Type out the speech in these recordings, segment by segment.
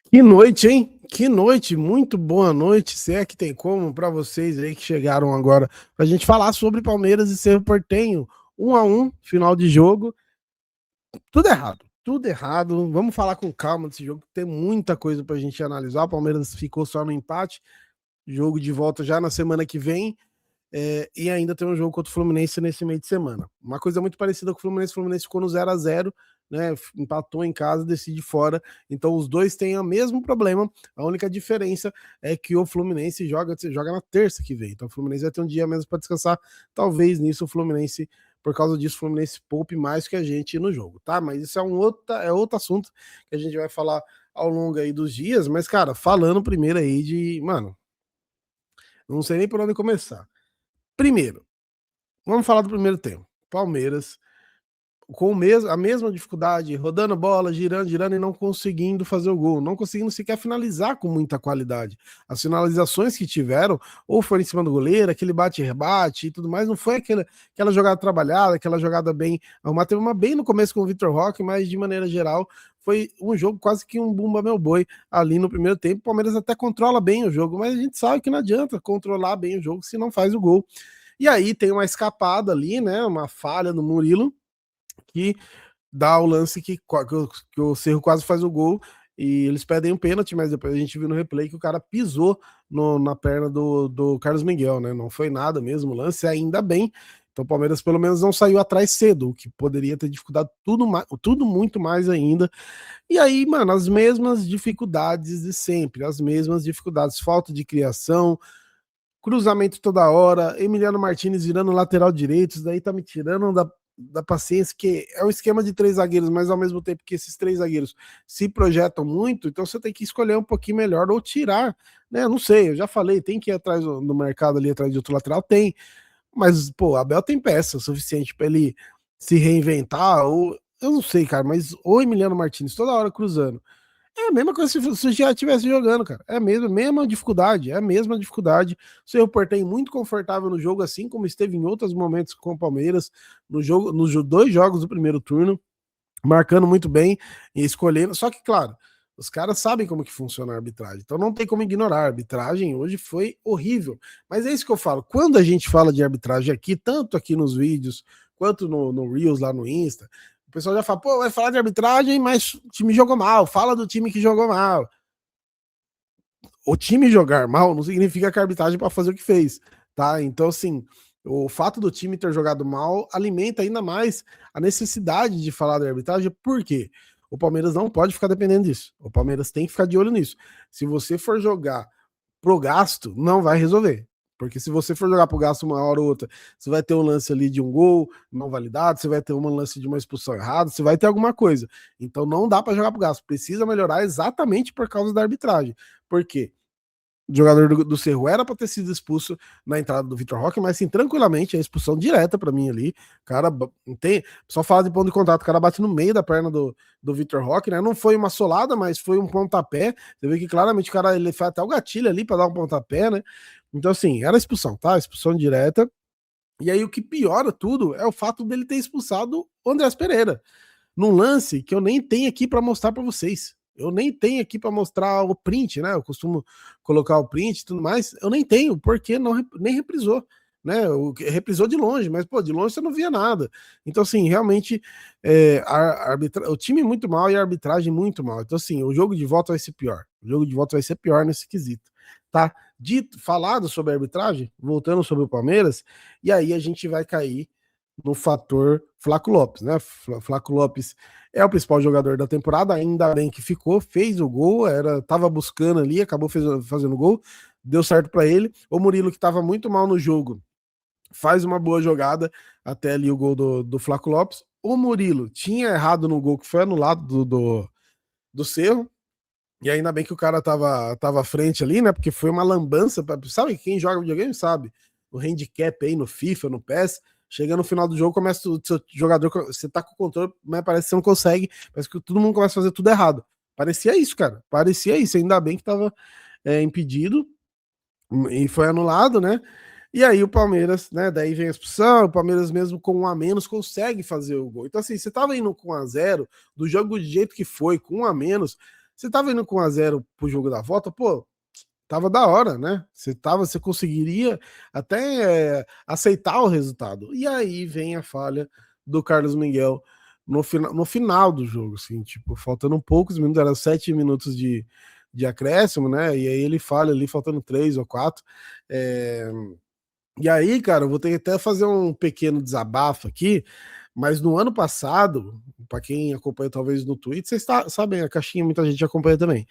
Que noite, hein? Que noite, muito boa noite, se é que tem como, para vocês aí que chegaram agora, para a gente falar sobre Palmeiras e Cerro Porteño. 1-1, final de jogo, tudo errado, tudo errado. Vamos falar com calma desse jogo, tem muita coisa para a gente analisar. O Palmeiras ficou só no empate, jogo de volta já na semana que vem. E ainda tem um jogo contra o Fluminense nesse meio de semana. Uma coisa muito parecida com o Fluminense ficou no 0-0, né? Empatou em casa, decide fora. Então os dois têm o mesmo problema. A única diferença é que o Fluminense joga na terça que vem. Então o Fluminense vai ter um dia mesmo para descansar. Talvez nisso o Fluminense, por causa disso, o Fluminense poupe mais que a gente no jogo, tá? Mas isso é outro assunto que a gente vai falar ao longo aí dos dias. Mas, cara, falando primeiro aí mano, não sei nem por onde começar. Primeiro, vamos falar do primeiro tempo. Palmeiras, com a mesma dificuldade, rodando bola, girando, girando e não conseguindo fazer o gol, não conseguindo sequer finalizar com muita qualidade. As finalizações que tiveram, ou foi em cima do goleiro, aquele bate-rebate e tudo mais, não foi aquela jogada trabalhada, aquela jogada bem arrumada. Teve uma bem no começo com o Vitor Roque, mas de maneira geral foi um jogo quase que um bumba meu boi ali no primeiro tempo. O Palmeiras até controla bem o jogo, mas a gente sabe que não adianta controlar bem o jogo se não faz o gol. E aí tem uma escapada ali, né? Uma falha no Murilo, que dá o lance que o Cerro quase faz o gol. E eles pedem um pênalti, mas depois a gente viu no replay que o cara pisou na perna do Carlos Miguel, né? Não foi nada mesmo o lance, ainda bem. Então o Palmeiras pelo menos não saiu atrás cedo, o que poderia ter dificultado tudo muito mais ainda. E aí, mano, as mesmas dificuldades de sempre, as mesmas dificuldades, falta de criação, cruzamento toda hora, Emiliano Martinez virando lateral direito, isso daí tá me tirando da paciência, que é um esquema de três zagueiros, mas ao mesmo tempo que esses três zagueiros se projetam muito, então você tem que escolher um pouquinho melhor ou tirar, né? Não sei, eu já falei, tem que ir atrás no mercado ali, atrás de outro lateral, tem, mas, pô, Abel tem peça suficiente para ele se reinventar, ou eu não sei, cara, mas o Emiliano Martinez toda hora cruzando. É a mesma coisa se já estivesse jogando, cara. É a mesma dificuldade, é a mesma dificuldade. O Cerro Porteño muito confortável no jogo, assim como esteve em outros momentos com o Palmeiras, nos dois jogos do primeiro turno, marcando muito bem e escolhendo. Só que, claro, os caras sabem como que funciona a arbitragem, então não tem como ignorar. A arbitragem hoje foi horrível. Mas é isso que eu falo. Quando a gente fala de arbitragem aqui, tanto aqui nos vídeos, quanto no Reels lá no Insta, o pessoal já fala, pô, vai falar de arbitragem, mas o time jogou mal. Fala do time que jogou mal. O time jogar mal não significa que a arbitragem para fazer o que fez, tá? Então, assim, o fato do time ter jogado mal alimenta ainda mais a necessidade de falar da arbitragem, por quê? O Palmeiras não pode ficar dependendo disso. O Palmeiras tem que ficar de olho nisso. Se você for jogar pro gasto, não vai resolver. Porque se você for jogar pro gasto uma hora ou outra, você vai ter um lance ali de um gol não validado, você vai ter um lance de uma expulsão errada, você vai ter alguma coisa. Então não dá para jogar pro gasto. Precisa melhorar exatamente por causa da arbitragem. Por quê? O jogador do Cerro era para ter sido expulso na entrada do Vitor Roque, mas assim, tranquilamente, a expulsão direta para mim ali. O cara tem. Só fala de ponto de contato, o cara bate no meio da perna do Vitor Roque, né? Não foi uma solada, mas foi um pontapé. Você vê que claramente o cara ele faz até o gatilho ali para dar um pontapé, né? Então, assim, era expulsão, tá? Expulsão direta. E aí o que piora tudo é o fato dele ter expulsado o Andrés Pereira num lance que eu nem tenho aqui para mostrar para vocês. Eu nem tenho aqui para mostrar o print, né? Eu costumo colocar o print e tudo mais. Eu nem tenho, porque não nem reprisou, né? Reprisou de longe, mas pô, de longe você não via nada. Então, assim, realmente o time muito mal e a arbitragem muito mal. Então, assim, o jogo de volta vai ser pior. O jogo de volta vai ser pior nesse quesito, tá? Dito, falado sobre a arbitragem, voltando sobre o Palmeiras, e aí a gente vai cair no fator Flaco Lopes, né? Flaco Lopes é o principal jogador da temporada, ainda bem que ficou, fez o gol, tava buscando ali, acabou fazendo o gol, deu certo para ele. O Murilo, que estava muito mal no jogo, faz uma boa jogada até ali o gol do Flaco Lopes. O Murilo tinha errado no gol que foi anulado do Cerro, e ainda bem que o cara tava à frente ali, né? Porque foi uma lambança. Sabe, quem joga videogame sabe. O handicap aí no FIFA, no PES, chega no final do jogo, começa o seu jogador, você tá com o controle, mas parece que você não consegue, parece que todo mundo começa a fazer tudo errado. Parecia isso, cara. Parecia isso. Ainda bem que tava impedido e foi anulado, né? E aí o Palmeiras, né? Daí vem a expulsão, o Palmeiras mesmo com um a menos consegue fazer o gol. Então, assim, você tava indo com 1-0, do jogo de jeito que foi, com um a menos, Você tava indo com 1-0 pro jogo da volta, pô, tava da hora, né? Você conseguiria até aceitar o resultado. E aí vem a falha do Carlos Miguel no final do jogo, assim, tipo, faltando poucos minutos, eram 7 minutos de acréscimo, né? E aí ele falha ali, faltando 3 ou 4. É, e aí, cara, eu vou ter que até fazer um pequeno desabafo aqui, mas no ano passado, para quem acompanha talvez no Twitter, vocês sabem, a caixinha muita gente acompanha também.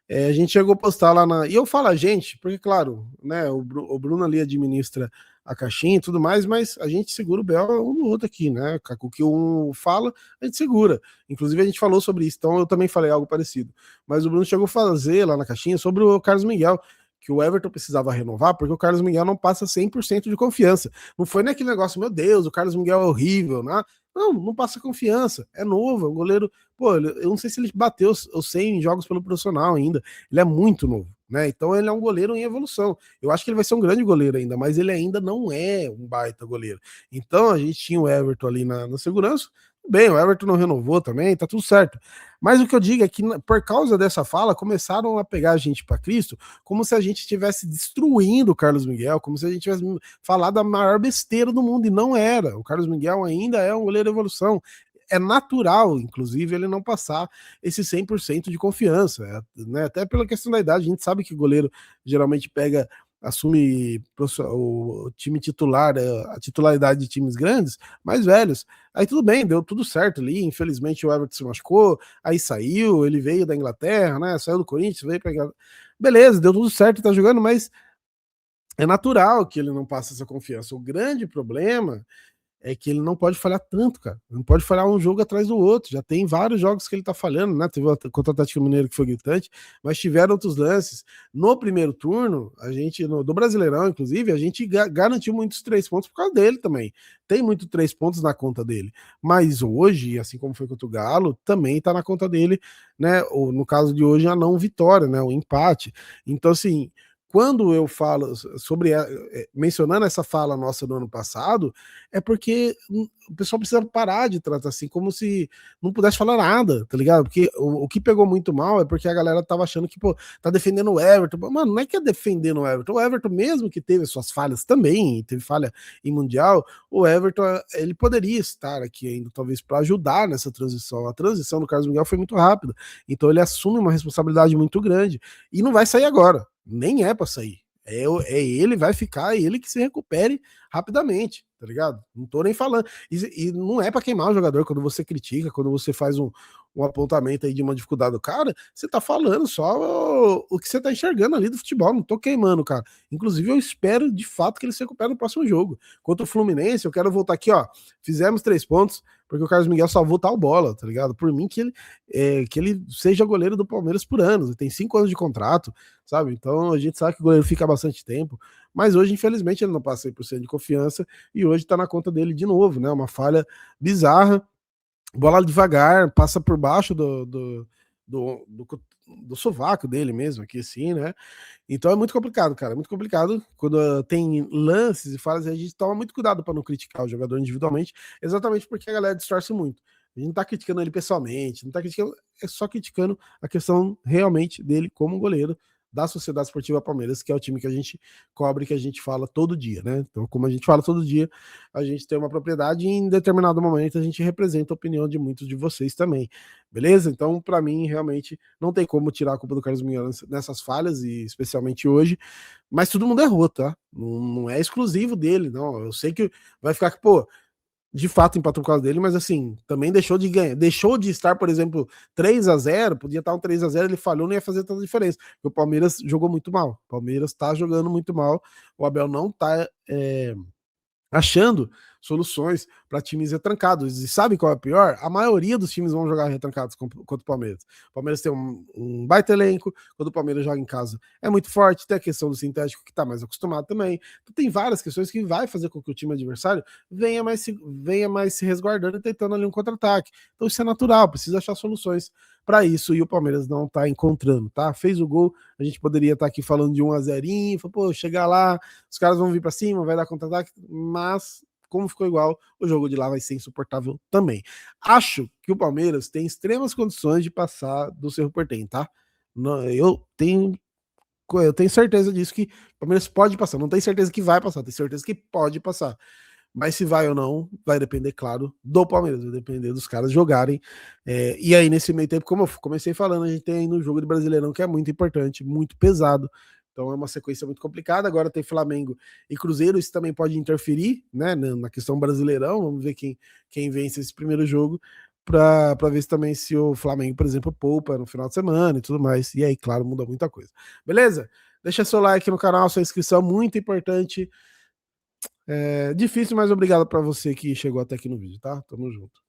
A gente chegou a postar lá na. E eu falo a gente, porque, claro, né, o Bruno ali administra a caixinha e tudo mais, mas a gente segura o BO um no outro aqui, né? O que um fala, a gente segura. Inclusive, a gente falou sobre isso, então eu também falei algo parecido. Mas o Bruno chegou a fazer lá na caixinha sobre o Carlos Miguel, que o Everton precisava renovar, porque o Carlos Miguel não passa 100% de confiança. Não foi naquele negócio, meu Deus, o Carlos Miguel é horrível, né? Não, não passa confiança. É novo, é um goleiro. Pô, eu não sei se ele bateu os 100 jogos pelo profissional ainda. Ele é muito novo, né? Então ele é um goleiro em evolução. Eu acho que ele vai ser um grande goleiro ainda, mas ele ainda não é um baita goleiro. Então a gente tinha o Everton ali na segurança. Bem, o Everton não renovou também, tá tudo certo. Mas o que eu digo é que, por causa dessa fala, começaram a pegar a gente para Cristo como se a gente estivesse destruindo o Carlos Miguel, como se a gente tivesse falado a maior besteira do mundo, e não era. O Carlos Miguel ainda é um goleiro de evolução. É natural, inclusive, ele não passar esse 100% de confiança, né? Até pela questão da idade, a gente sabe que o goleiro geralmente assume o time titular, a titularidade de times grandes, mais velhos. Aí tudo bem, deu tudo certo ali. Infelizmente o Everton se machucou, aí saiu, ele veio da Inglaterra, né? Saiu do Corinthians, veio para beleza, deu tudo certo, tá jogando, mas é natural que ele não passe essa confiança. O grande problema é que ele não pode falhar tanto, cara. Não pode falhar um jogo atrás do outro. Já tem vários jogos que ele tá falhando, né? Teve contra o Atlético Mineiro que foi gritante, mas tiveram outros lances. No primeiro turno, do Brasileirão, inclusive, a gente garantiu muitos 3 pontos por causa dele também. Tem muito 3 pontos na conta dele. Mas hoje, assim como foi contra o Galo, também tá na conta dele, né? Ou, no caso de hoje, a não vitória, né? O empate. Então, assim, quando eu falo sobre mencionando essa fala nossa do ano passado, é porque o pessoal precisa parar de tratar assim, como se não pudesse falar nada, tá ligado? Porque o que pegou muito mal é porque a galera tava achando que, pô, tá defendendo o Everton. Mano, não é que é defendendo o Everton. O Everton, mesmo que teve suas falhas também, teve falha em Mundial, o Everton, ele poderia estar aqui ainda, talvez, para ajudar nessa transição. A transição do Carlos Miguel foi muito rápida, então ele assume uma responsabilidade muito grande e não vai sair agora, nem é para sair. Ele vai ficar, ele que se recupere rapidamente, tá ligado? Não tô nem falando. E não é para queimar o jogador quando você critica, quando você faz um apontamento aí de uma dificuldade do cara, você tá falando só o que você tá enxergando ali do futebol, não tô queimando, cara. Inclusive, eu espero de fato que ele se recupere no próximo jogo. Contra o Fluminense, eu quero voltar aqui, ó. Fizemos 3 pontos, porque o Carlos Miguel salvou tal bola, tá ligado? Por mim, que ele seja goleiro do Palmeiras por anos. Ele tem 5 anos de contrato, sabe? Então a gente sabe que o goleiro fica bastante tempo, mas hoje, infelizmente, ele não passa 100% de confiança e hoje tá na conta dele de novo, né? Uma falha bizarra, bola devagar, passa por baixo do sovaco dele mesmo, aqui assim, né? Então é muito complicado, cara. É muito complicado quando tem lances e falhas, a gente toma muito cuidado para não criticar o jogador individualmente, exatamente porque a galera distorce muito. A gente não tá criticando ele pessoalmente, não tá criticando, é só criticando a questão realmente dele como goleiro da Sociedade Esportiva Palmeiras, que é o time que a gente cobre, que a gente fala todo dia, né? Então, como a gente fala todo dia, a gente tem uma propriedade e em determinado momento a gente representa a opinião de muitos de vocês também, beleza? Então, para mim, realmente não tem como tirar a culpa do Carlos Miguel nessas falhas, e especialmente hoje, mas todo mundo errou, tá? Não é exclusivo dele, não. Eu sei que vai ficar que, pô, de fato empatou por causa dele, mas assim, também deixou de ganhar, deixou de estar, por exemplo, 3-0, podia estar um 3-0, ele falhou, não ia fazer tanta diferença, porque o Palmeiras jogou muito mal, o Palmeiras tá jogando muito mal, o Abel não tá achando soluções para times retrancados. E sabe qual é o pior? A maioria dos times vão jogar retrancados contra o Palmeiras. O Palmeiras tem um baita elenco, quando o Palmeiras joga em casa é muito forte, tem a questão do sintético que está mais acostumado também. Então tem várias questões que vai fazer com que o time adversário venha mais se resguardando e tentando ali um contra-ataque. Então isso é natural, precisa achar soluções para isso, e o Palmeiras não está encontrando, tá? Fez o gol, a gente poderia estar aqui falando de 1-0, pô, chegar lá, os caras vão vir para cima, vai dar contra-ataque, mas como ficou igual, o jogo de lá vai ser insuportável também. Acho que o Palmeiras tem extremas condições de passar do Cerro Porteño, tá? Eu tenho certeza disso, que o Palmeiras pode passar. Não tenho certeza que vai passar, tenho certeza que pode passar. Mas se vai ou não, vai depender, claro, do Palmeiras, vai depender dos caras jogarem. E aí, nesse meio tempo, como eu comecei falando, a gente tem aí no jogo de Brasileirão, que é muito importante, muito pesado. Então é uma sequência muito complicada. Agora tem Flamengo e Cruzeiro, isso também pode interferir, né, na questão Brasileirão. Vamos ver quem vence esse primeiro jogo, para ver também se o Flamengo, por exemplo, poupa no final de semana e tudo mais. E aí, claro, muda muita coisa. Beleza? Deixa seu like no canal, sua inscrição, muito importante. Difícil, mas obrigado para você que chegou até aqui no vídeo, tá? Tamo junto.